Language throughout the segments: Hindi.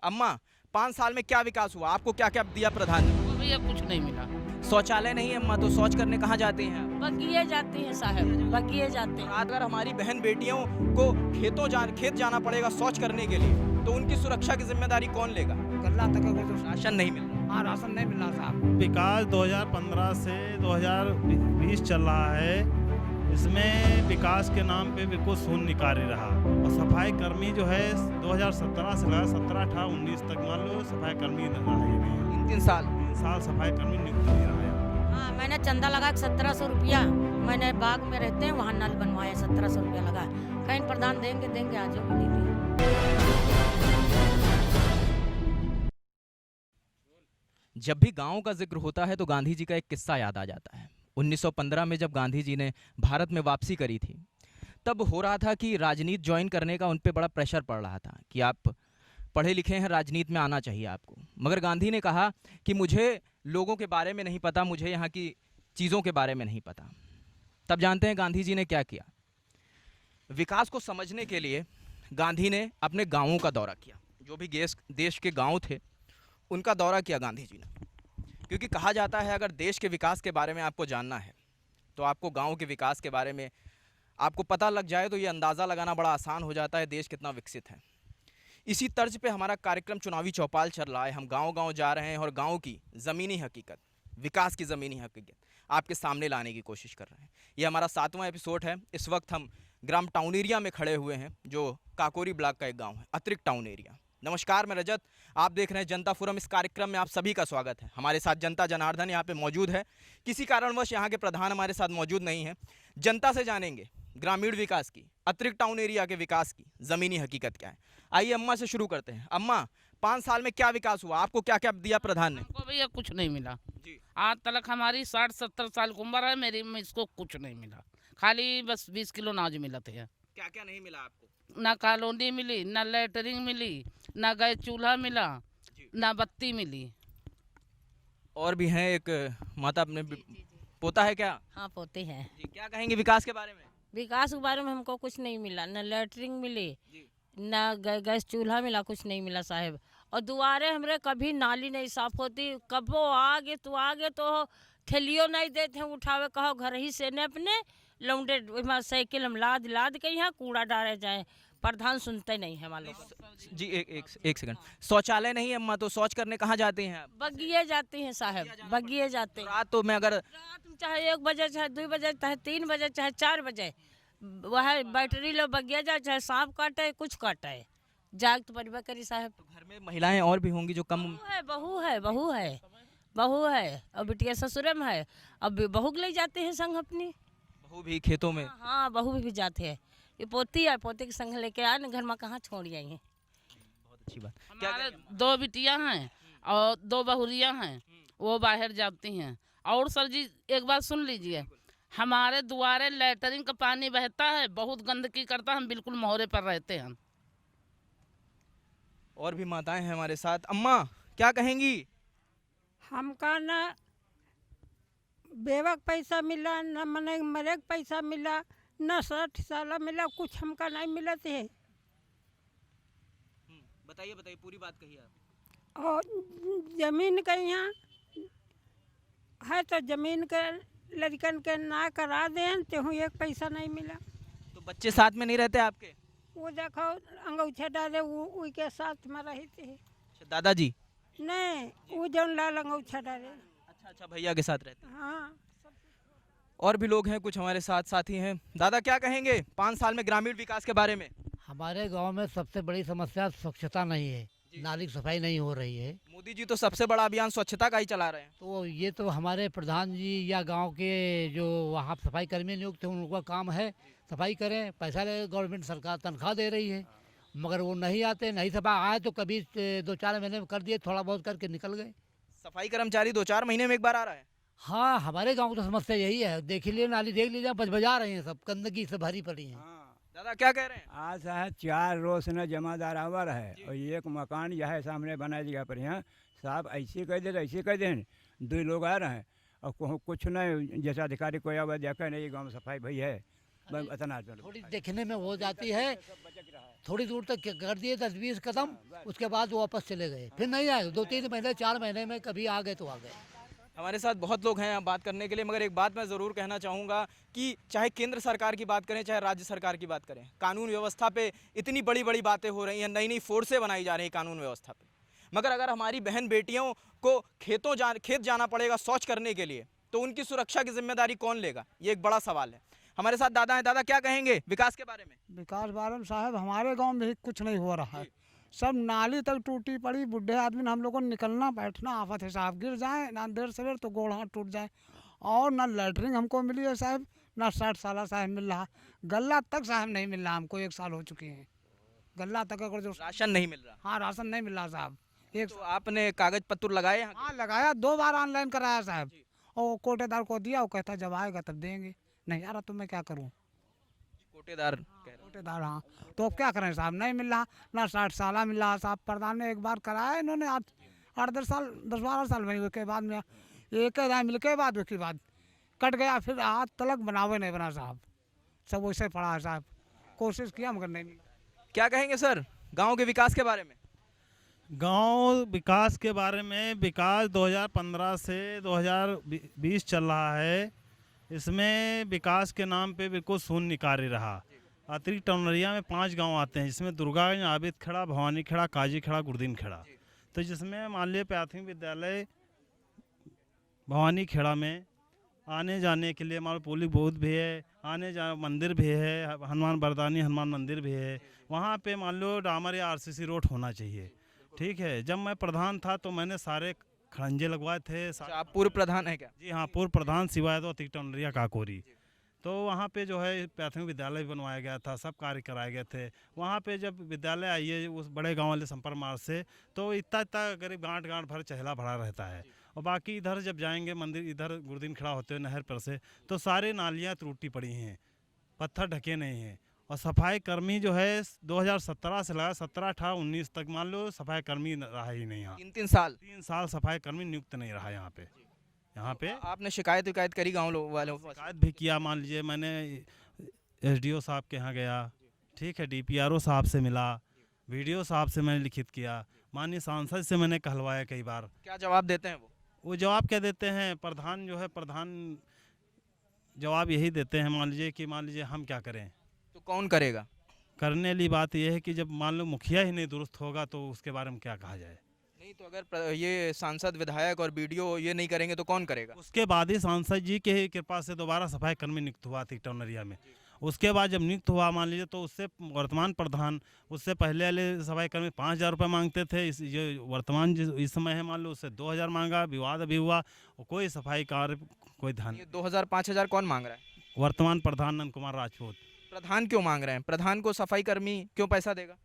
अम्मा, 5 साल में क्या विकास हुआ? आपको क्या क्या दिया प्रधान ने? को भैया कुछ नहीं मिला। शौचालय नहीं है अम्मा, तो शौच करने कहाँ जाते हैं आप? बगिए जाते हैं साहब, बगिए जाते हैं। अगर हमारी बहन बेटियों को खेत जाना पड़ेगा शौच करने के लिए, तो उनकी सुरक्षा की जिम्मेदारी कौन लेगा? गल्ला तक को तो राशन नहीं मिल रहा। हाँ, राशन नहीं मिल रहा साहब। विकास 2015 से 2020 चल रहा है। इसमें विकास के नाम पे बिल्कुल शून्य कार्य रहा और सफाई कर्मी जो है 2017 से लगा 17, 18, 19 तक मान लो सफाई कर्मी रहा ही नहीं। 3 साल 3 साल सफाई कर्मी नियुक्त नहीं रहा है। हाँ, मैंने चंदा लगा 1700 रुपया। मैंने बाग में रहते हैं वहाँ नल बनवाया, 1700 रुपया लगा। कहीं प्रधान देंगे आज भी नहीं दिए। जब भी गांव का जिक्र होता है तो गांधी जी का एक किस्सा याद आ जाता है। 1915 में जब गांधी जी ने भारत में वापसी करी थी, तब हो रहा था कि राजनीति ज्वाइन करने का उन पे बड़ा प्रेशर पड़ रहा था कि आप पढ़े लिखे हैं, राजनीति में आना चाहिए आपको। मगर गांधी ने कहा कि मुझे लोगों के बारे में नहीं पता, मुझे यहाँ की चीज़ों के बारे में नहीं पता। तब जानते हैं गांधी जी ने क्या किया? विकास को समझने के लिए गांधी ने अपने गाँवों का दौरा किया। जो भी देश के गाँव थे उनका दौरा किया गांधी जी ने, क्योंकि कहा जाता है अगर देश के विकास के बारे में आपको जानना है तो आपको गांव के विकास के बारे में आपको पता लग जाए तो ये अंदाज़ा लगाना बड़ा आसान हो जाता है देश कितना विकसित है। इसी तर्ज पे हमारा कार्यक्रम चुनावी चौपाल चल रहा है। हम गांव-गांव जा रहे हैं और गांव की ज़मीनी हकीकत, विकास की ज़मीनी हकीकत आपके सामने लाने की कोशिश कर रहे हैं। ये हमारा 7वां एपिसोड है। इस वक्त हम ग्राम टाउन एरिया में खड़े हुए हैं, जो काकोरी ब्लॉक का एक गाँव है, अतिरिक्त टाउन एरिया। नमस्कार, मैं रजत, आप देख रहे हैं जनता फोरम। इस कार्यक्रम में आप सभी का स्वागत है। हमारे साथ जनता जनार्दन यहाँ पे मौजूद है। किसी कारणवश यहाँ के प्रधान हमारे साथ मौजूद नहीं है। जनता से जानेंगे ग्रामीण विकास की, अतिरिक्त टाउन एरिया के विकास की ज़मीनी हकीकत क्या है। आइए अम्मा से शुरू करते हैं। अम्मा, 5 साल में क्या विकास हुआ? आपको क्या क्या दिया प्रधान ने? को भैया कुछ नहीं मिला जी। आज तक हमारी 60-70 साल की उम्र है मेरी, में इसको कुछ नहीं मिला। खाली बस 20 किलो अनाज मिला थे। क्या क्या नहीं मिला आपको? ना कॉलोनी मिली, ना लेटरिंग मिली, ना गैस चूल्हा मिला, ना बत्ती मिली। और भी हैं एक माता, अपने पोता है क्या? हाँ, पोते हैं। जी, क्या कहेंगे विकास के बारे में? विकास के बारे में हमको कुछ नहीं मिला, न लैटरिन मिली, न गैस चूल्हा मिला, कुछ नहीं मिला साहब। और दुआरे हमरे कभी नाली नहीं साफ होती। कबो आगे तो ठेलियो नहीं देते हैं उठावे, कहो घर ही से ने अपने लौंडे साइकिल हम लाद के यहाँ कूड़ा डाले जाए। प्रधान सुनते नहीं है मालूम। जी, एक सेकंड। शौचालय नहीं है अम्मा, तो शौच करने कहाँ जाते हैं आप? बगिए जाते हैं साहब, बगिए जाते हैं। रात तो मैं अगर रात में चाहे 1 बजे, चाहे 2 बजे, चाहे 3 बजे, चाहे 4 बजे, वह बैटरी लो बगिया जाए, चाहे सांप काटे कुछ काटे, जाग तो परिवार करी साहब। घर में महिलाएं और भी होंगी जो कम। बहू है और बिटिया ससुर में है। अब बहू के ले जाते हैं संग अपनी। बहू भी खेतों में? हाँ, बहू भी जाते हैं। ये पोती है, पोते के संग लेके आए ना, घर में कहाँ छोड़ आई हैं। बहुत अच्छी बात। हमारे 2 बिटियां हैं और 2 बहुरियां हैं, वो बाहर जाती हैं। और सर जी एक बात सुन लीजिए, हमारे दुआरे लेटरिन का पानी बहता है, बहुत गंदगी करता है, हम बिल्कुल मोहरे पर रहते हैं। और भी माताएं हैं हमारे साथ। अम्मा, क्या कहेंगी? हमका न बेवक पैसा मिला, न मने मरे पैसा मिला, न 60 साल मिला, कुछ हमका नहीं मिलते है। बताइए पूरी बात कहिए आप। और जमीन के यहाँ है तो जमीन के लड़कन के ना करा दें तो एक पैसा नहीं मिला। तो बच्चे साथ में नहीं रहते आपके? वो देखो अंगूठे डाले वो के साथ में रहते हैं। अच्छा, दादाजी? नहीं, वो जौन लाल अंगूठा डाले। अच्छा, भैया के साथ रहते हैं। हाँ। और भी लोग हैं, कुछ हमारे साथ साथी हैं। दादा, क्या कहेंगे 5 साल में ग्रामीण विकास के बारे में? हमारे गांव में सबसे बड़ी समस्या स्वच्छता नहीं है, नाली की सफाई नहीं हो रही है। मोदी जी तो सबसे बड़ा अभियान स्वच्छता का ही चला रहे हैं। तो ये तो हमारे प्रधान जी या गांव के जो वहाँ सफाई कर्मी नियुक्त हैं उनका काम है, सफाई करें, पैसा ले, गवर्नमेंट सरकार तनख्वाह दे रही है, मगर वो नहीं आते, नहीं सफाई आए तो कभी 2-4 महीने में कर दिए, थोड़ा बहुत करके निकल गए। सफाई कर्मचारी 2-4 महीने में एक बार आ रहा है? हाँ, हमारे गांव की तो समस्या यही है। देख लीजिए नाली, देख लीजिए, बजा रहे हैं, सब गंदगी से भरी पड़ी है। दादा, क्या कह रहे हैं? आज है 4 रोज न जमादार आवर है और एक मकान जो है सामने बना दिया पर यहाँ साहब ऐसे कह दे 2 लोग आ रहे हैं और कुछ नहीं, जैसा अधिकारी कोई आवाज देखा नहीं, गाँव में सफाई भई है, इतना थोड़ी देखने में हो जाती है, थोड़ी दूर तक कर दिए 10-20 कदम, उसके बाद वो वापस चले गए, फिर नहीं आए। 2-3 महीने 4 महीने में कभी आ गए तो आ गए। हमारे साथ बहुत लोग हैं यहाँ बात करने के लिए, मगर एक बात मैं ज़रूर कहना चाहूँगा कि चाहे केंद्र सरकार की बात करें चाहे राज्य सरकार की बात करें, कानून व्यवस्था पे इतनी बड़ी बड़ी बातें हो रही हैं, नई नई फोर्सें बनाई जा रही हैं कानून व्यवस्था पे, मगर अगर हमारी बहन बेटियों को खेत जाना पड़ेगा शौच करने के लिए, तो उनकी सुरक्षा की जिम्मेदारी कौन लेगा, ये एक बड़ा सवाल है। हमारे साथ दादा हैं। दादा क्या कहेंगे विकास के बारे में? विकास बारे में साहब हमारे गांव में भी कुछ नहीं हो रहा है, सब नाली तक टूटी पड़ी। बुढ़े आदमी हम लोगों को निकलना बैठना आफत है साहब, गिर जाए ना देर सवेर तो गोड़ हाथ टूट जाए। और ना लैटरिन हमको मिली है साहब, ना 60 साल साहब मिल रहा, गल्ला तक साहब नहीं मिल रहा हमको, 1 साल हो चुके हैं गल्ला तक अगर जो राशन नहीं मिल रहा? हाँ राशन नहीं मिल रहा साहब। तो आपने कागज पत्र लगाए यहाँ? हाँ लगाया, 2 बार ऑनलाइन कराया साहब, और कोटेदार को दिया, वो कहता जब आएगा तब देंगे, नहीं आ रहा तो मैं क्या करूँ। कोटेदार कह रहे हैं। कोटेदार हाँ, तो अब क्या करें साहब, नहीं मिल रहा, ना 60 साल मिल रहा साहब। प्रधान ने एक बार कराया इन्होंने, 8-10 साल 10-12 साल में, उसके बाद में एक मिल के बाद उसके बाद कट गया, फिर आज तलक बनावे नहीं बना साहब, सब वैसे पड़ा है साहब, कोशिश किया मगर नहीं मिला। क्या कहेंगे सर गांव के विकास के बारे में? गांव विकास के बारे में, विकास 2015 से 2020 चल रहा है, इसमें विकास के नाम पे बिल्कुल शून्य कार्य रहा। अतिरिक्त टौनरिया में 5 गांव आते हैं, जिसमें दुर्गागंज, आबिद खेड़ा, भवानी खेड़ा, काजी खेड़ा, गुरदीन खेड़ा। तो जिसमें मान लीजिए प्राथमिक विद्यालय भवानी खेड़ा में आने जाने के लिए मान लो पुलिस बूथ भी है, आने जा मंदिर भी है, हनुमान बरदानी हनुमान मंदिर भी है, वहाँ पे मान लो डामर या RCC रोड होना चाहिए। ठीक है, जब मैं प्रधान था तो मैंने सारे खड़ंजे लगवाए थे। आप पूर्व प्रधान हैं क्या? जी हाँ, पूर्व प्रधान सिवाय तो अतिरिक्त टौनरिया काकोरी। तो वहाँ पे जो है प्राथमिक विद्यालय भी बनवाया गया था, सब कार्य कराए गए थे। वहाँ पे जब विद्यालय आई है उस बड़े गांव वाले संपर्क मार्ग से, तो इतना करीब गांठ भर चहला भरा रहता है। और बाकी इधर जब जाएंगे मंदिर, इधर गुरदीन खड़ा होते हुए नहर पर से, तो सारे नालियाँ टूटी पड़ी हैं, पत्थर ढके नहीं हैं। और सफाई कर्मी जो है 2017 से लगा 17, 18, 19 तक मान लो सफाई कर्मी रहा ही नहीं यहाँ। 3 साल 3 साल सफाई कर्मी नियुक्त नहीं रहा यहाँ पे। आपने शिकायत करी गांव वालों को? शिकायत भी किया, मान लीजिए मैंने SDO साहब के यहाँ गया, ठीक है, DPRO साहब से मिला, VDO साहब से मैंने लिखित किया, माननीय सांसद से मैंने कहलवाया कई बार। क्या जवाब देते हैं वो जवाब क्या देते हैं, प्रधान जो है प्रधान जवाब यही देते हैं, मान लीजिए हम क्या करें, तो कौन करेगा? करने वाली बात यह है कि जब मान लो मुखिया ही नहीं दुरुस्त होगा तो उसके बारे में क्या कहा जाए। नहीं तो अगर ये सांसद विधायक और BDO ये नहीं करेंगे तो कौन करेगा? उसके बाद ही सांसद जी के कृपा से दोबारा सफाई कर्मी नियुक्त हुआ थी टौनरिया में। उसके बाद जब नियुक्त हुआ मान लीजिए, तो उससे वर्तमान प्रधान, उससे पहले वाले सफाई कर्मी 5,000 रुपये मांगते थे, ये वर्तमान इस समय है मान लो उससे 2,000 मांगा, विवाद अभी हुआ और कोई सफाई कार्य कोई ध्यान। ये 2,000-5,000 कौन मांग रहा है? वर्तमान प्रधान नंद कुमार राजपूत। प्रधान क्यों मांग रहे हैं? प्रधान को सफाई कर्मी क्यों पैसा देगा?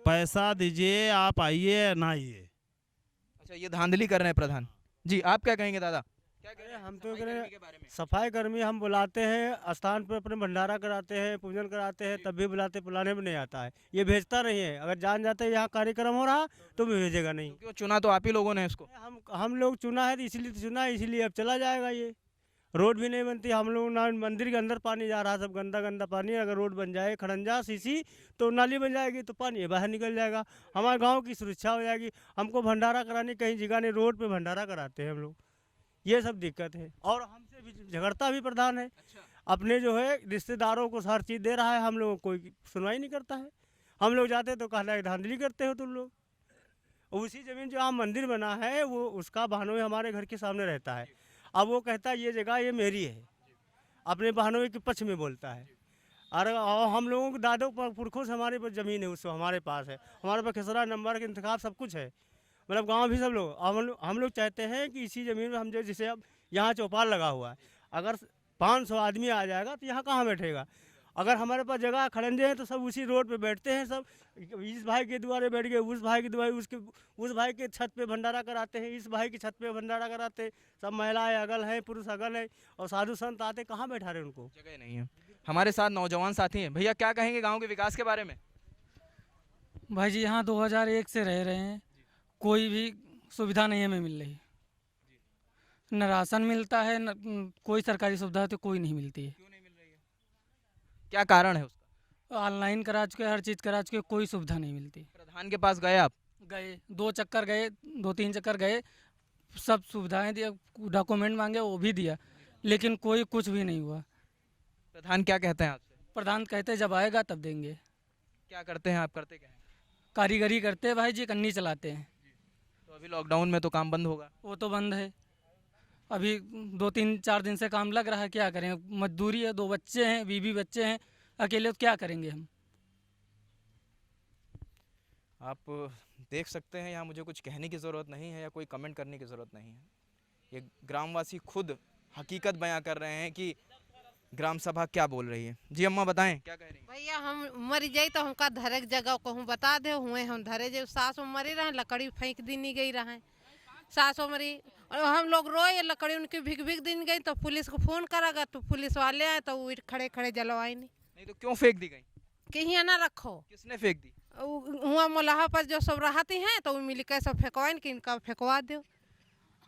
पैसा दीजिए, आप आइए ना आइए। अच्छा, ये धांधली कर रहे हैं प्रधान जी। आप क्या कहेंगे दादा? क्या कह रहे हैं हम तो सफाई कह रहे कर्मी के बारे में? सफाई कर्मी हम बुलाते हैं स्थान पर, अपने भंडारा कराते हैं, पूजन कराते हैं, तब भी बुलाते, बुलाने में नहीं आता है, ये भेजता नहीं है। अगर जान जाते हैं यहाँ कार्यक्रम हो रहा तो भी भेजेगा नहीं। क्यों चुना तो आप ही लोगों ने इसको? हम लोग चुना है तो इसलिए तो चुना है, इसीलिए अब चला जाएगा। ये रोड भी नहीं बनती, हम लोग ना मंदिर के अंदर पानी जा रहा, सब गंदा गंदा पानी। अगर रोड बन जाए खड़ंजा सीसी तो नाली बन जाएगी तो पानी बाहर निकल जाएगा, हमारे गांव की सुरक्षा हो जाएगी। हमको भंडारा कराने कहीं जगह नहीं, रोड पे भंडारा कराते हैं हम लोग, ये सब दिक्कत है। और हमसे भी झगड़ता भी प्रधान है। अपने जो है रिश्तेदारों को हर चीज़ दे रहा है, हम लोग कोई सुनवाई नहीं करता है। हम लोग जाते तो कहला धांधली करते हो तुम लोग। उसी ज़मीन जो हम मंदिर बना है वो उसका बहनोई हमारे घर के सामने रहता है। अब वो कहता है ये जगह ये मेरी है, अपने बहनोई के पक्ष में बोलता है। और हम लोगों के दादों पुरखों से हमारे पास ज़मीन है, उसको हमारे पास है, हमारे पास खसरा नंबर के इंतखाब सब कुछ है, मतलब गांव भी सब लोग। हम लोग चाहते हैं कि इसी ज़मीन में हम जैसे अब यहाँ चौपाल लगा हुआ है, अगर 500 आदमी आ जाएगा तो यहाँ कहाँ बैठेगा। अगर हमारे पास जगह खड़ंजे हैं तो सब उसी रोड पे बैठते हैं, सब इस भाई के द्वारे बैठ गए, उस भाई के द्वारे, उस भाई के छत पे भंडारा कराते हैं, इस भाई की छत पे भंडारा कराते हैं। सब महिलाएं अगल हैं, पुरुष अगल हैं, और साधु संत आते, कहाँ बैठा रहे उनको, जगह नहीं है। हमारे साथ नौजवान साथी हैं। भैया क्या कहेंगे गाँव के विकास के बारे में? भाई जी यहाँ 2001 से रह रहे हैं, कोई भी सुविधा नहीं हमें मिल रही, न राशन मिलता है, न कोई सरकारी सुविधा तो कोई नहीं मिलती है। क्यों नहीं मिल रही है? क्या कारण है उसका? ऑनलाइन करा चुके, हर चीज़ करा चुके, कोई सुविधा नहीं मिलती। प्रधान के पास गए आप? गए 2 चक्कर गए, 2-3 चक्कर गए, सब सुविधाएं दिया, डॉक्यूमेंट मांगे वो भी दिया, लेकिन कोई कुछ भी नहीं हुआ। प्रधान क्या कहते हैं आपसे? प्रधान कहते जब आएगा तब देंगे। क्या करते हैं आप, करते क्या हैं? कारीगरी करते हैं भाई जी, कन्नी चलाते हैं। तो अभी लॉकडाउन में तो काम बंद होगा। वो तो बंद है, अभी 2-3-4 दिन से काम लग रहा है, क्या करें, मजदूरी है, 2 बच्चे हैं, बीवी बच्चे हैं, अकेले तो क्या करेंगे हम। आप देख सकते हैं, यहाँ मुझे कुछ कहने की ज़रूरत नहीं है या कोई कमेंट करने की ज़रूरत नहीं है। ये ग्रामवासी खुद हकीकत बयां कर रहे हैं कि ग्राम सभा क्या बोल रही है। जी अम्मा बताएं, क्या कह रही हैं? भैया हम मर जाई तो हमका धरे के जगह कहूँ बता दे हुए हम धरे जे सास मरी रहे लकड़ी फेंक दी नहीं गई रहे सास मरी और हम लोग रोए लकड़ी उनकी भीग भीग दिन गई तो पुलिस को फोन करागा तो पुलिस वाले आए तो वो खड़े खड़े जलवाए नहीं तो क्यों फेंक दी गई? कहीं ना रखो किसने फेंक दी? हुआ मोलाहा पर जो सब रहती हैं तो मिल के सब फेंकवाइन कि इनका फेंकवा दो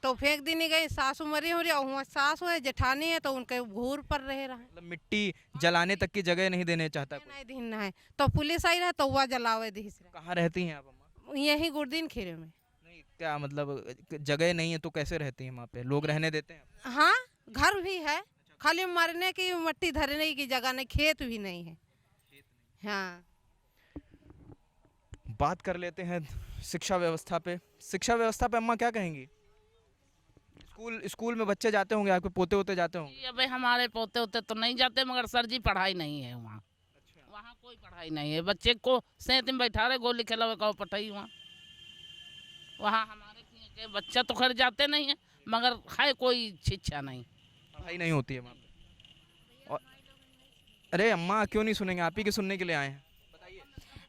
तो फेंक दी नहीं गई। सासू मरी हो रही और वहाँ सास है जेठानी है तो उनके घूर पर रहे मतलब मिट्टी जलाने तक की जगह नहीं देने चाहता कोई। नहीं दिन है तो पुलिस आई रहा तो वह जलावे दी कहाँ रहती हैं आप अम्मा? यही गुरदीन खीरे में। नहीं क्या मतलब जगह नहीं है तो कैसे रहती हैं वहाँ पे? लोग रहने देते हैं? हाँ घर भी है, खाली मरने की मट्टी धरने की जगह नहीं, खेत भी नहीं है। हाँ बात कर लेते हैं शिक्षा व्यवस्था पे। शिक्षा व्यवस्था पे अम्मा क्या कहेंगी? स्कूल में बच्चे जाते होंगे, आपके पोते होते जाते होंगे? अबे हमारे पोते होते तो नहीं जाते, मगर सर जी पढ़ाई नहीं है वहाँ। वहाँ कोई पढ़ाई नहीं है, बच्चे को सेंत में बैठा रहे गोली खेला कहो पढ़ाई वहाँ हमारे के बच्चा तो खैर जाते नहीं है, मगर है कोई शिक्षा नहीं, पढ़ाई नहीं होती है वहाँ पे। और अरे अम्मा क्यों नहीं सुनेंगे, आप ही के सुनने के लिए आए हैं।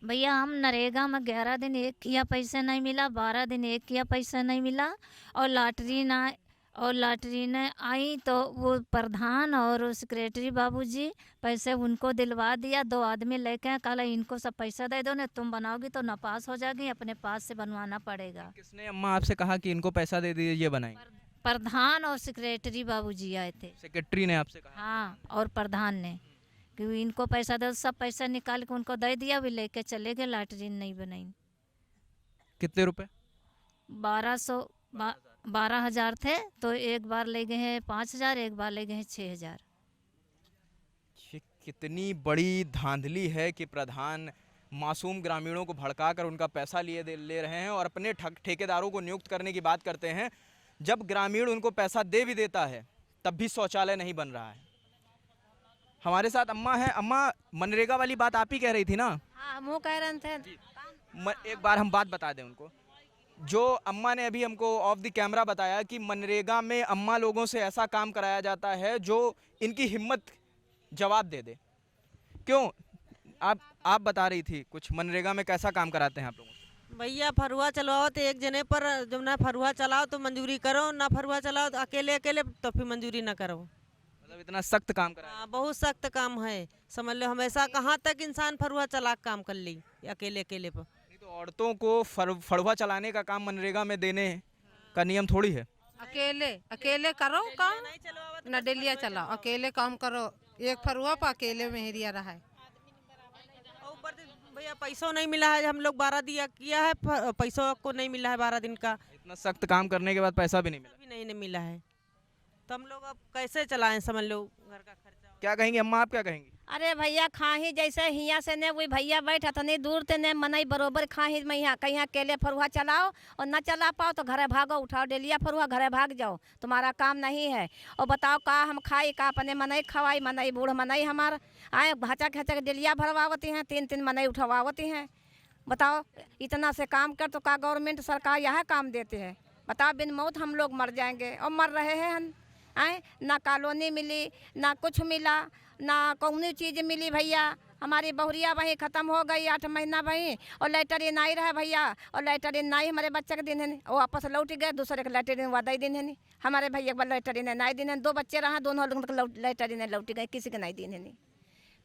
भैया हम नरेगा में 11 दिन एक किया पैसा नहीं मिला, 12 दिन एक किया पैसा नहीं मिला, और लॉटरी ने आई तो वो प्रधान और सेक्रेटरी बाबूजी पैसे उनको दिलवा दिया। 2 आदमी लेके कल इनको सब पैसा दे दो, नहीं तुम बनाओगी तो ना पास हो जाएगी, अपने पास से बनवाना पड़ेगा। किसने अम्मा आपसे कहा कि इनको पैसा दे दीजिए ये बनाएंगे? प्रधान और सेक्रेटरी बाबूजी आए थे। सेक्रेटरी ने आपसे कहा? हाँ, और प्रधान ने कि इनको पैसा दो, सब पैसा निकाल के उनको दे दिया, भी लेके चले गए, लॉटरी नहीं बनाई। कितने रुपए? 12,000 थे तो एक बार ले गए हैं 5,000, एक बार ले गए हैं 6,000। ये कितनी बड़ी धांधली है कि प्रधान मासूम ग्रामीणों को भड़काकर उनका पैसा ले रहे हैं और अपने ठेकेदारों को नियुक्त करने की बात करते हैं। जब ग्रामीण उनको पैसा दे भी देता है तब भी शौचालय नहीं बन रहा है। हमारे साथ अम्मा है। अम्मा मनरेगा वाली बात आप ही कह रही थी ना? हाँ हम कह रहे थे। एक बार हम बात बता दें उनको। जो अम्मा ने अभी हमको ऑफ द कैमरा बताया कि मनरेगा में अम्मा लोगों से ऐसा काम कराया जाता है जो इनकी हिम्मत जवाब दे दे। क्यों आप बता रही थी कुछ, मनरेगा में कैसा काम कराते हैं आप लोगों से? भैया फरुआ चलाओ तो एक जने पर, जब ना फरुआ चलाओ तो मंजूरी करो, ना फरुआ चलाओ तो अकेले तो फिर मंजूरी ना करो। मतलब इतना सख्त काम कराया? हाँ बहुत सख्त काम है, समझ लो। हमेशा कहाँ तक इंसान फरुआ चला काम कर ली अकेले पर। नहीं तो औरतों को फड़ुआ चलाने का काम मनरेगा में देने का नियम थोड़ी है। अकेले करो काम, न डेलिया चलाओ, अकेले काम करो। एक फरुआ पर अकेले में हिरिया रहा है। ऊपर भैया पैसों नहीं मिला है, हम लोग 12 दिया किया है, पैसों को नहीं मिला है 12 दिन का। इतना सख्त काम करने के बाद पैसा भी नहीं मिला? नहीं मिला है तो हम लोग अब कैसे चलाएं, समझ लो घर का खर्चा। क्या कहेंगे अम्मा, आप क्या कहेंगी? अरे भैया खाही जैसे हिया से ने वही भैया बैठा था नहीं दूर ते ने मनई बरोबर खाही मैं यहाँ कहीं अकेले फरुआ चलाओ और न चला पाओ तो घरे भागो, उठाओ डेलिया फरुआ घरे भाग जाओ, तुम्हारा काम नहीं है। और बताओ का हम खाई का अपने मनई खवाई, मनई बूढ़ मनई हमार आए भाचा खचा डेलिया भरवावती हैं, 3 मनई उठवावती हैं। बताओ इतना से काम कर तो का गवर्नमेंट सरकार यह काम देते हैं? बताओ बिन मौत हम लोग मर जाएंगे और मर रहे हैं हम। आए ना कॉलोनी मिली, ना कुछ मिला, ना कौनी चीज़ मिली। भैया हमारी बहुरिया वहीं ख़त्म हो गई, 8 महीना वहीं, और लैटरिन आई रहा भैया, और लैटरिन नहीं हमारे बच्चे के दिन है नहीं, वो वापस लौट गए, दूसरे के लैटरिन वादा ही दिन है नहीं। हमारे भैया के लैटरिन नहीं दिन है, 2 बच्चे रहा, दोनों लोग लैटरिन लौट गए, किसी के नहीं दिन है नहीं।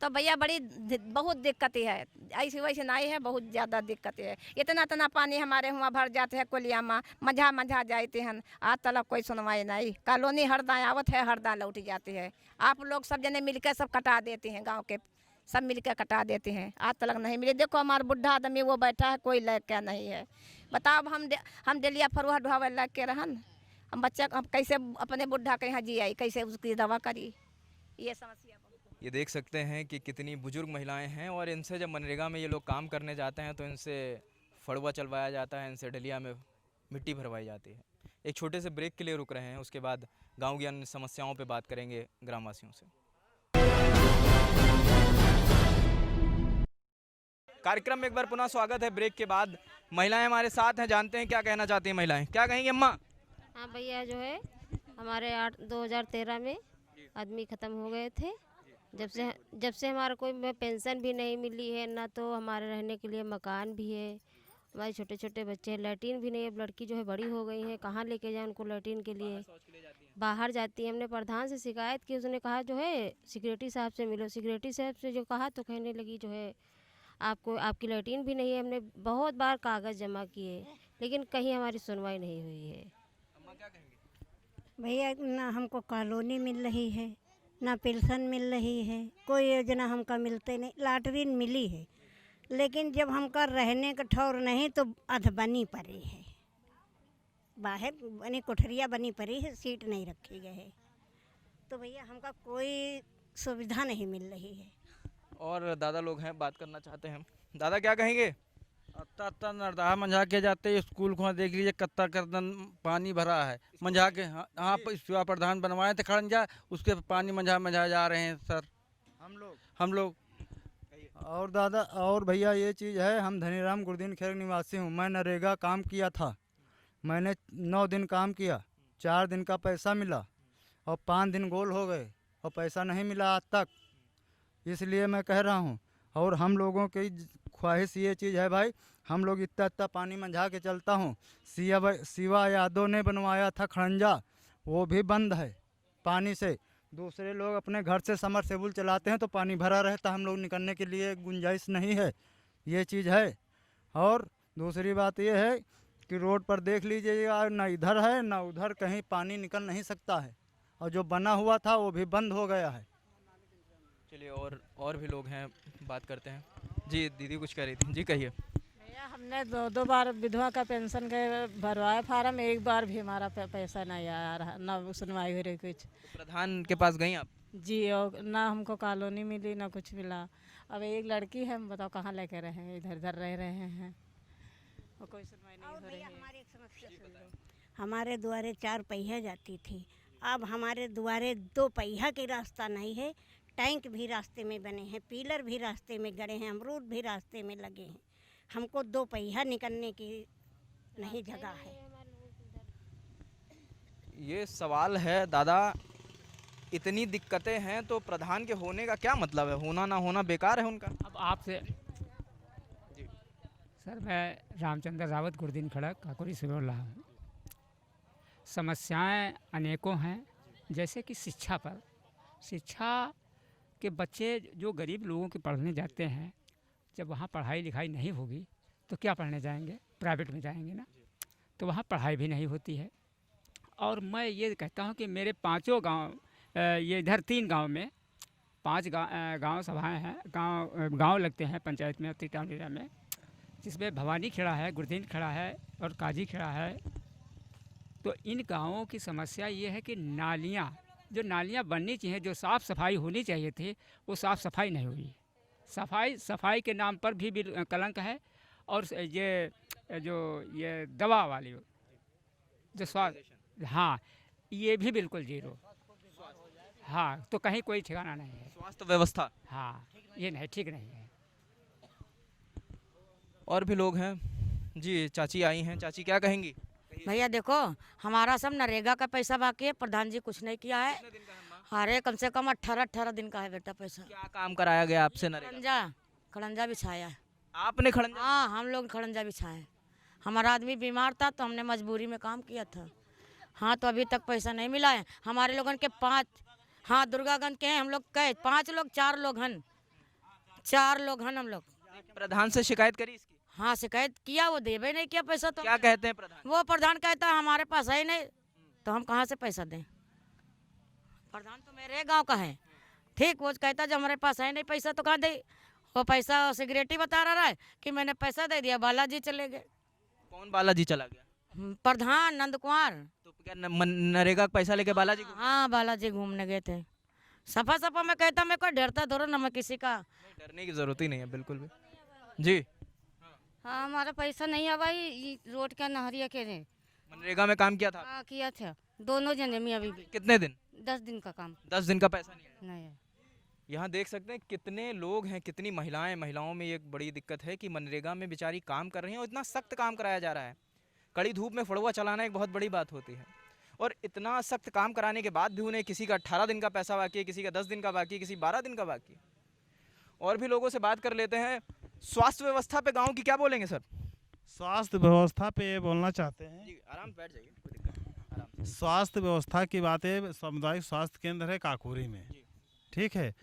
तो भैया बहुत दिक्कत है, ऐसी वैसे नहीं है, बहुत ज़्यादा दिक्कत है। इतना पानी हमारे वहाँ भर जाते हैं कोलिया में, मझा जाते हैं, आज तक कोई सुनवाई नहीं। कॉलोनी हरदा आवत है, हरदा लौट जाती है। आप लोग सब जने मिलकर सब कटा देते हैं गांव के सब मिल के कटा देते हैं, आज तक नहीं मिले। देखो हमारा बुढ़ा आदमी वो बैठा है, कोई लग क्या नहीं है। बताओ अब हम डेलिया फरुआ ढोवे लग के रहन, हम बच्चा हम कैसे अपने बुढ़ा के यहाँ जी आई, कैसे उसकी दवा करी, ये समस्या। ये देख सकते हैं कि कितनी बुजुर्ग महिलाएं हैं और इनसे जब मनरेगा में ये लोग काम करने जाते हैं तो इनसे फड़ुआ चलवाया जाता है, इनसे डलिया में मिट्टी भरवाई जाती है। एक छोटे से ब्रेक के लिए रुक रहे हैं, उसके बाद गांव की अन्य समस्याओं पे बात करेंगे ग्रामवासियों से। कार्यक्रम में एक बार पुनः स्वागत है ब्रेक के बाद। महिलाएं हमारे साथ हैं, जानते हैं क्या कहना चाहती हैं महिलाएं। क्या कहेंगी अम्मा? हाँ भैया, जो है हमारे 2013 में आदमी ख़त्म हो गए थे। जब से हमारा कोई पेंशन भी नहीं मिली है, ना तो हमारे रहने के लिए मकान भी है, हमारे छोटे छोटे बच्चे हैं, लैट्रीन भी नहीं है। लड़की जो है बड़ी हो गई है, कहाँ लेके जाए उनको लैट्रीन के लिए, बाहर जाती है। हमने प्रधान से शिकायत की, उसने कहा जो है सिक्योरिटी साहब से मिलो। सिक्योरिटी साहब से जो कहा तो कहने लगी जो है आपको आपकी लैट्रीन भी नहीं है। हमने बहुत बार कागज़ जमा किए, लेकिन कहीं हमारी सुनवाई नहीं हुई है। भैया ना हमको कॉलोनी मिल रही है, ना पेंशन मिल रही है, कोई योजना हमका मिलते नहीं। लैट्रीन मिली है, लेकिन जब हमका रहने का ठौर नहीं तो अधबनी पड़ी है, बाहर बनी कोठरिया बनी पड़ी है, सीट नहीं रखी गई है। तो भैया हमका कोई सुविधा नहीं मिल रही है। और दादा लोग हैं, बात करना चाहते हैं। दादा क्या कहेंगे? अत्ता नरदाहा मंझा के जाते स्कूल को देख लीजिए, कत्ता करदन पानी भरा है मंझा के। हाँ सेवा प्रधान बनवाए थे खड़ंजा, उसके पानी मंझा जा रहे हैं सर हम लोग। और दादा और भैया ये चीज़ है, हम धनीराम गुरदीन खैर निवासी हूँ। मैं नरेगा काम किया था, मैंने 9 दिन काम किया, 4 दिन का पैसा मिला और 5 दिन गोल हो गए और पैसा नहीं मिला आज तक। इसलिए मैं कह रहा हूँ, और हम लोगों की ख्वाहिश ये चीज़ है भाई, हम लोग इतना पानी मंझा के चलता हूँ। शिवा यादव ने बनवाया था खड़ंजा, वो भी बंद है पानी से। दूसरे लोग अपने घर से समरसेबुल चलाते हैं तो पानी भरा रहता, हम लोग निकलने के लिए गुंजाइश नहीं है, ये चीज़ है। और दूसरी बात ये है कि रोड पर देख लीजिएगा, ना इधर है ना उधर, कहीं पानी निकल नहीं सकता है, और जो बना हुआ था वो भी बंद हो गया है। चलिए और भी लोग हैं, बात करते हैं। जी दीदी कुछ कह रही थी, जी कहिए। भैया हमने 2 बार विधवा का पेंशन के भरवाया फार्म, एक बार भी हमारा पैसा नहीं आ रहा, ना सुनवाई हो रही कुछ। प्रधान के पास गई आप? जी, और ना हमको कॉलोनी मिली ना कुछ मिला। अब एक लड़की है, हम बताओ कहाँ लेके रहे हैं, इधर इधर रह रहे हैं और कोई सुनवाई नहीं हो रही है। हमारी एक समस्या सुन लो, हमारे द्वारे 4 पहिया जाती थी, अब हमारे द्वारे 2 पहिया की रास्ता नहीं है। टैंक भी रास्ते में बने हैं, पिलर भी रास्ते में गड़े हैं, अमरूद भी रास्ते में लगे हैं। हमको 2 पहिया निकलने की नहीं जगह है। ये सवाल है दादा, इतनी दिक्कतें हैं तो प्रधान के होने का क्या मतलब है? होना ना होना बेकार है उनका। अब आपसे जी सर, मैं रामचंद्र रावत गुरदीन खड़क काकोरी से बोल रहा हूँ। समस्याएं अनेकों हैं, जैसे कि शिक्षा के बच्चे जो गरीब लोगों के पढ़ने जाते हैं, जब वहाँ पढ़ाई लिखाई नहीं होगी तो क्या पढ़ने जाएंगे? प्राइवेट में जाएंगे ना, तो वहाँ पढ़ाई भी नहीं होती है। और मैं ये कहता हूँ कि मेरे 5 गांव, ये इधर 3 गांव में 5 गांव सभाएं हैं, गांव लगते हैं पंचायत में, तिटावलिया में, जिसमें भवानी खेड़ा है, गुरदीन खेड़ा है और काजी खेड़ा है। तो इन गाँवों की समस्या ये है कि जो नालियाँ बननी चाहिए, जो साफ़ सफाई होनी चाहिए थी, वो साफ़ सफाई नहीं हुई। सफाई के नाम पर भी कलंक है। और ये दवा वाली जो स्वास्थ्य, हाँ, ये भी बिल्कुल जीरो। हाँ, तो कहीं कोई ठिकाना नहीं है। स्वास्थ्य व्यवस्था, हाँ, ये नहीं, ठीक नहीं है। और भी लोग हैं। जी चाची आई हैं, चाची क्या कहेंगी? भैया देखो, हमारा सब नरेगा का पैसा बाकी है, प्रधान जी कुछ नहीं किया है। अरे कम से कम 18 दिन का है बेटा पैसा। क्या काम कराया गया आपसे नरेगा? खड़ंजा बिछाया है। आपने खड़ंजा? हाँ, हम लोग खड़ंजा बिछाए। हमारा आदमी बीमार था तो हमने मजबूरी में काम किया था। हाँ, तो अभी तक पैसा नहीं मिला है। हमारे लोगन के 5, हाँ, दुर्गागंज के हैं हम लोग, 5 लोग 4 लोग हैं, 4 लोग हैं हम लोग। प्रधान से शिकायत करी इसकी? हाँ, शिकायत किया, वो देवे नहीं किया पैसा। तो क्या कहते हैं प्रधान? वो प्रधान कहता है हमारे पास है ही नहीं, तो हम कहाँ से पैसा दें? प्रधान तो मेरे गांव का है ठीक, वो कहता जब हमारे पास है नहीं पैसा तो कहाँ दे, वो पैसा सिगरेट ही बता रहा है कि मैंने पैसा दे दिया, बालाजी चले गए। कौन बालाजी चला गया? प्रधान नंद कुमार। तो क्या नरेगा का पैसा लेके बालाजी को? हाँ, बालाजी घूमने गए थे। सफा सफा मैं कहता, मैं कोई डरता थोड़ा ना मैं किसी का। डरने की जरूरत ही नहीं है बिल्कुल भी। जी हाँ, हमारा पैसा नहीं आवा, ये रोड का नहरिया के रे। मनरेगा में काम किया था? हाँ, किया था, दोनों जने मियाँ बीवी। कितने दिन? 10 दिन का काम। 10 दिन का पैसा नहीं आया? नहीं है। यहाँ देख सकते हैं कितने लोग हैं, कितनी महिलाओं में ये एक बड़ी दिक्कत है कि मनरेगा में बेचारी काम कर रही हैं और इतना सख्त काम कराया जा रहा है। कड़ी धूप में फड़ुआ चलाना एक बहुत बड़ी बात होती है, और इतना सख्त काम कराने के बाद भी उन्हें किसी का 18 दिन का पैसा बाकी है, किसी का 10 दिन का बाकी है, किसी 12 दिन का बाकी है। और भी लोगों से बात कर लेते हैं। स्वास्थ्य व्यवस्था पे गाँव की क्या बोलेंगे सर? स्वास्थ्य व्यवस्था पे ये बोलना चाहते हैं। जी, आराम से बैठ जाइए, कोई दिक्कत नहीं, आराम से। स्वास्थ्य व्यवस्था की बातें, सामुदायिक स्वास्थ्य केंद्र है काकोरी में, ठीक है,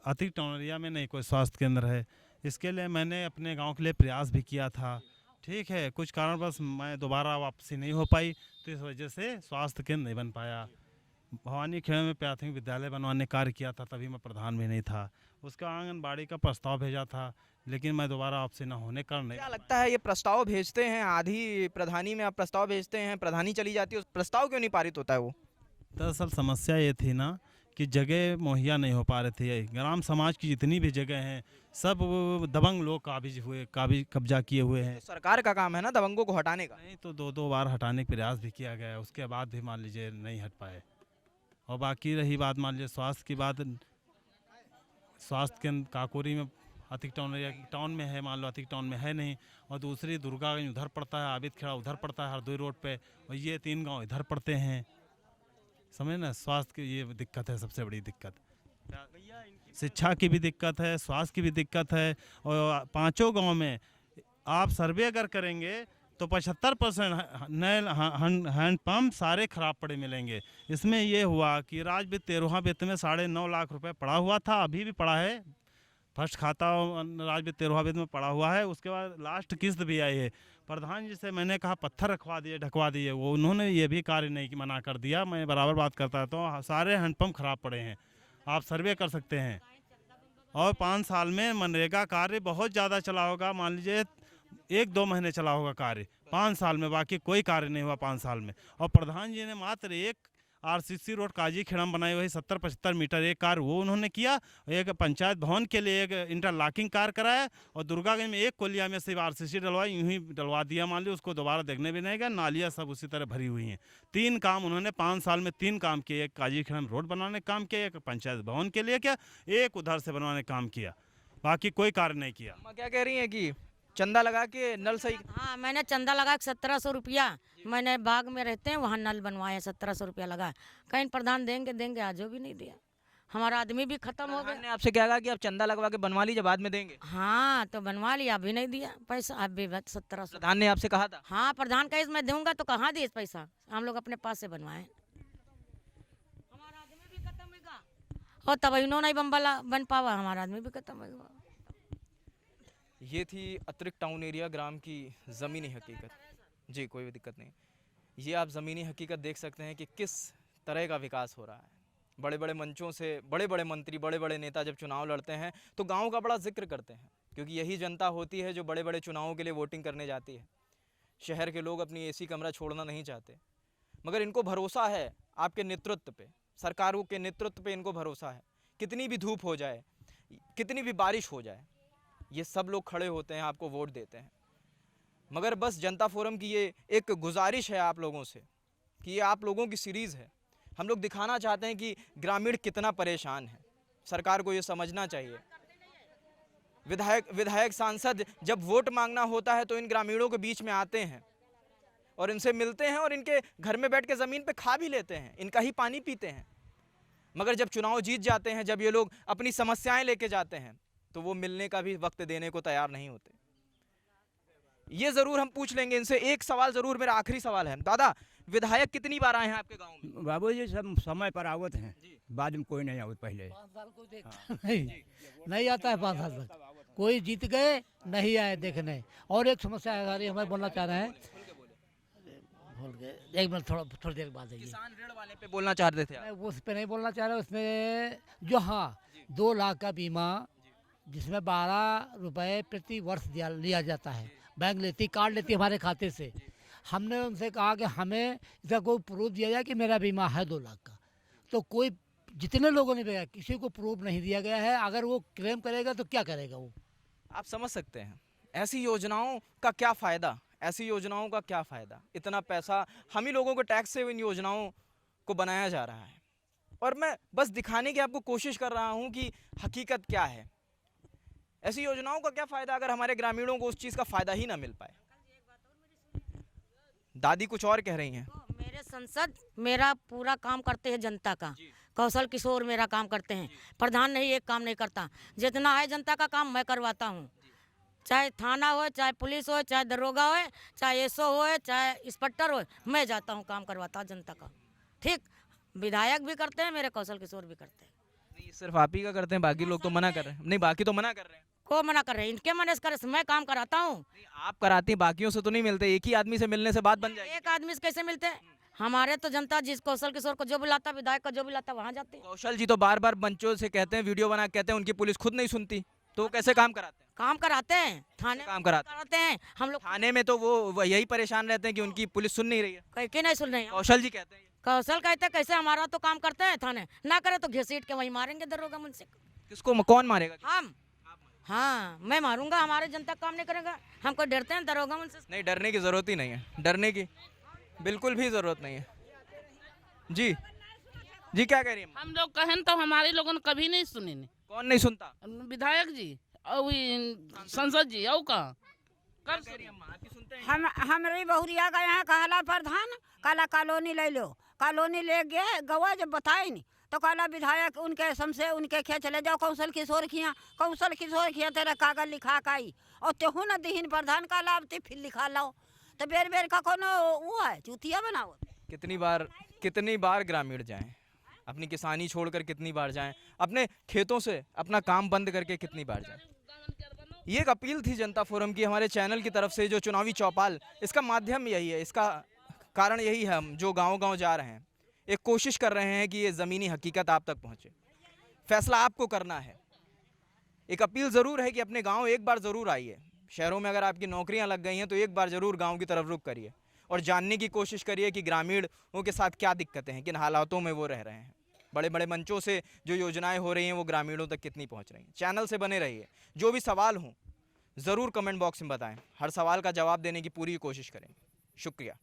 अति टोनरिया में नहीं कोई स्वास्थ्य केंद्र है। इसके लिए मैंने अपने गांव के लिए प्रयास भी किया था, ठीक है, कुछ कारणवश मैं दोबारा वापसी नहीं हो पाई, तो इस वजह से स्वास्थ्य केंद्र नहीं बन पाया। भवानी खेड़ में प्राथमिक विद्यालय बनवाने कार्य किया था, तभी मैं प्रधान भी नहीं था। उसका आंगनबाड़ी का प्रस्ताव भेजा था, लेकिन मैं दोबारा वापसी न होने का नहीं। क्या लगता है ये प्रस्ताव भेजते हैं, आधी प्रधानी में आप प्रस्ताव भेजते हैं, प्रधानी चली जाती है, उस प्रस्ताव क्यों नहीं पारित होता है वो? दरअसल समस्या ये थी ना कि जगह मुहैया नहीं हो पा रही थी। ग्राम समाज की जितनी भी जगह हैं सब दबंग लोग कब्जा किए हुए हैं। तो सरकार का काम है ना दबंगों को हटाने का। नहीं तो 2 बार हटाने का प्रयास भी किया गया, उसके बाद भी मान लीजिए नहीं हट पाए। और बाकी रही बात मान लीजिए स्वास्थ्य की बात, स्वास्थ्य केंद्र काकोरी में अतिक टाउन में है, मान लो अतिक टाउन में है नहीं, और दूसरी दुर्गागंज उधर पड़ता है, आबिद खेड़ा उधर पड़ता है हरदोई रोड पे, और ये 3 गांव इधर पड़ते हैं। समझ ना, स्वास्थ्य की ये दिक्कत है सबसे बड़ी दिक्कत। शिक्षा की भी दिक्कत है, स्वास्थ्य की भी दिक्कत है, और 5 गाँव में आप सर्वे अगर करेंगे तो 75% नए हैंडपम्प सारे खराब पड़े मिलेंगे। इसमें ये हुआ कि राज वित्त 13वां वित्त में 9.5 लाख रुपए पड़ा हुआ था, अभी भी पड़ा है, फर्स्ट खाता राज वित्त 13वां वित्त में पड़ा हुआ है। उसके बाद लास्ट किस्त भी आई है। प्रधान जी से मैंने कहा पत्थर रखवा दिए, ढकवा दिए, वो उन्होंने ये भी कार्य नहीं कि मना कर दिया। मैं बराबर बात करता रहता हूँ, सारे हैंडपम्प खराब पड़े हैं, आप सर्वे कर सकते हैं। और 5 साल में मनरेगा कार्य बहुत ज़्यादा चला होगा, मान लीजिए 1-2 महीने चला होगा कार्य 5 साल में, बाकी कोई कार्य नहीं हुआ 5 साल में। और प्रधान जी ने मात्र एक RCC रोड काजी खेड़म बनाई हुई 70-75 मीटर एक कार्य वो उन्होंने किया, एक पंचायत भवन के लिए एक इंटरलॉकिंग कार्य कराया, और दुर्गागंज में एक कोलिया में सिर्फ RCC डलवाई, यूं ही डलवा दिया, मान ली उसको दोबारा देखने भी नहीं गया। नालियाँ सब उसी तरह भरी हुई हैं। 3 काम उन्होंने 5 साल में 3 काम किए, एक काजी खेड़म रोड बनाने का काम किया, एक पंचायत भवन के लिए किया, एक उधर से बनवाने का काम किया, बाकी कोई कार्य नहीं किया। अम्मा क्या कह रही हैं कि चंदा लगा के नल सही? हाँ, मैंने चंदा लगा 1700 रुपया, मैंने बाग में रहते हैं वहाँ नल बनवाया, 1700 रुपया लगा। कहीं प्रधान देंगे आज भी नहीं दिया, हमारा आदमी भी खत्म हो गया। ने आपसे क्या कहा कि आप चंदा लगवा के बनवा लीजिए, बाद में देंगे? हाँ, तो बनवा लिया, अभी नहीं दिया पैसा, अभी 1700। प्रधान ने आपसे कहा था? हाँ, प्रधान का मैं दूंगा तो कहाँ दिए पैसा, हम लोग अपने पास से बनवाए, हमारा आदमी भी खत्म होगा, और तब इन्होंने बन पावा, हमारा आदमी भी खत्म होगा। ये थी अतिरिक्त टाउन एरिया ग्राम की ज़मीनी हकीकत। जी, कोई भी दिक्कत नहीं। ये आप ज़मीनी हकीकत देख सकते हैं कि किस तरह का विकास हो रहा है। बड़े बड़े मंचों से बड़े बड़े मंत्री, बड़े बड़े नेता जब चुनाव लड़ते हैं तो गांव का बड़ा जिक्र करते हैं, क्योंकि यही जनता होती है जो बड़े बड़े चुनावों के लिए वोटिंग करने जाती है। शहर के लोग अपनी AC कमरा छोड़ना नहीं चाहते, मगर इनको भरोसा है आपके नेतृत्व पे, सरकारों के नेतृत्व पे इनको भरोसा है। कितनी भी धूप हो जाए, कितनी भी बारिश हो जाए, ये सब लोग खड़े होते हैं, आपको वोट देते हैं। मगर बस जनता फोरम की ये एक गुजारिश है आप लोगों से कि ये आप लोगों की सीरीज़ है। हम लोग दिखाना चाहते हैं कि ग्रामीण कितना परेशान है, सरकार को ये समझना चाहिए। विधायक सांसद जब वोट मांगना होता है तो इन ग्रामीणों के बीच में आते हैं और इनसे मिलते हैं और इनके घर में बैठ के ज़मीन पे खा भी लेते हैं, इनका ही पानी पीते हैं। मगर जब चुनाव जीत जाते हैं, जब ये लोग अपनी समस्याएं लेके जाते हैं, तो वो मिलने का भी वक्त देने को तैयार नहीं होते। ये जरूर हम पूछ लेंगे इनसे। एक सवाल जरूर, मेरा आखिरी सवाल है। दादा, विधायक कितनी बार आए हैं आपके गांव में? बाबू जी सब समय पर आवत हैं, बाद में कोई नहीं आवत। पहले 5 साल को देखता नहीं आता है, 5 साल तक कोई जीत गए नहीं आए देखने। और एक समस्या है, हमें बोलना चाह रहे हैं, भूल गए, एक मिनट, थोड़ी देर बाद। किसान ऋण वाले पे बोलना चाह रहे थे आप? मैं उस पे नहीं बोलना चाह रहा, उसमें जो, हाँ, 2 लाख का बीमा जिसमें 12 रुपये प्रति वर्ष लिया जाता है। बैंक लेती, कार्ड लेती हमारे खाते से। हमने उनसे कहा कि हमें इसका कोई प्रूफ दिया जाए कि मेरा बीमा है 2 लाख का। तो कोई, जितने लोगों ने भेजा, किसी को प्रूफ नहीं दिया गया है। अगर वो क्लेम करेगा तो क्या करेगा वो? आप समझ सकते हैं ऐसी योजनाओं का क्या फ़ायदा, ऐसी योजनाओं का क्या फ़ायदा। इतना पैसा हम ही लोगों को टैक्स से इन योजनाओं को बनाया जा रहा है, और मैं बस दिखाने की आपको कोशिश कर रहा हूं कि हकीकत क्या है। ऐसी योजनाओं का क्या फ़ायदा अगर हमारे ग्रामीणों को उस चीज़ का फ़ायदा ही ना मिल पाए। दादी कुछ और कह रही हैं। मेरे संसद मेरा पूरा काम करते हैं जनता का। कौशल किशोर मेरा काम करते हैं। प्रधान नहीं एक काम नहीं करता। जितना है जनता का काम मैं करवाता हूँ, चाहे थाना हो, चाहे पुलिस हो, चाहे दरोगा हो, चाहे एसओ हो, चाहे इंस्पेक्टर हो, मैं जाता हूँ काम करवाता हूँ जनता का। ठीक, विधायक भी करते हैं, मेरे कौशल किशोर भी करते हैं। नहीं, सिर्फ आप ही का करते हैं, बाकी लोग तो मना कर रहे हैं। नहीं, बाकी तो मना कर रहे हैं। को मना कर रहे हैं? इनके मने से करे, मैं काम कराता हूँ। आप कराती हैं, बाकियों से तो नहीं मिलते। एक ही आदमी से मिलने से बात बन जाएगी। एक आदमी से कैसे मिलते हैं? हमारे तो जनता जिस कौशल किशोर को जो बुलाता, विधायक को जो बुलाता, वहाँ जाते हैं। कौशल जी तो बार बार मंचों से कहते हैं, वीडियो बना कहते हैं उनकी पुलिस खुद नहीं सुनती, तो वो कैसे काम कराते हैं? काम कराते हैं, थाने काम कराते हैं हम लोग। थाने में तो वो यही परेशान रहते हैं कि उनकी पुलिस सुन नहीं रही है। कैसे नहीं सुन रहे हैं? कौशल जी कहते हैं। कौशल कहते कैसे हमारा तो काम करते हैं, थाने ना करे तो घसीट के वही मारेंगे दरोगा मुझसे। किसको, कौन मारेगा? हम। हाँ, मैं मारूंगा। हमारे जनता काम नहीं करेगा, हमको डरते हैं दरोगा मुझसे। नहीं, डरने की जरूरत ही नहीं है, डरने की बिल्कुल भी जरूरत नहीं है। जी जी, क्या कह रही है? हम लोग कहें तो हमारे लोगों ने कभी नहीं सुनी। कौन नहीं सुनता? विधायक जी और संसद जी और का हम हमारी बहुरिया का यहाँ कहला प्रधान काला कॉलोनी ले लो, कॉलोनी ले गए गवा जब बताए नहीं तो कहला विधायक उनके समसे उनके खे चले जाओ कौशल किशोर खिया तेरा कागज लिखा काई और तेहू न दीन प्रधान का लाभ फिर लिखा लाओ तो बेर बेर का कोनो वो है चूतिया बनाओ। कितनी बार ग्रामीण जाएं, अपनी किसानी छोड़कर कितनी बार जाएं, अपने खेतों से अपना काम बंद करके कितनी बार जाएं। ये एक अपील थी जनता फोरम की हमारे चैनल की तरफ से। जो चुनावी चौपाल, इसका माध्यम यही है, इसका कारण यही है। हम जो गांव-गांव जा रहे हैं, एक कोशिश कर रहे हैं कि ये ज़मीनी हकीकत आप तक पहुंचे। फैसला आपको करना है। एक अपील ज़रूर है कि अपने गांव एक बार ज़रूर आइए। शहरों में अगर आपकी नौकरियां लग गई हैं तो एक बार ज़रूर गांव की तरफ रुख करिए और जानने की कोशिश करिए कि ग्रामीणों के साथ क्या दिक्कतें हैं, किन हालातों में वो रह रहे हैं। बड़े बड़े मंचों से जो योजनाएं हो रही हैं वो ग्रामीणों तक कितनी पहुंच रही हैं। चैनल से बने रहिए। जो भी सवाल हों ज़रूर कमेंट बॉक्स में बताएं। हर सवाल का जवाब देने की पूरी कोशिश करें। शुक्रिया।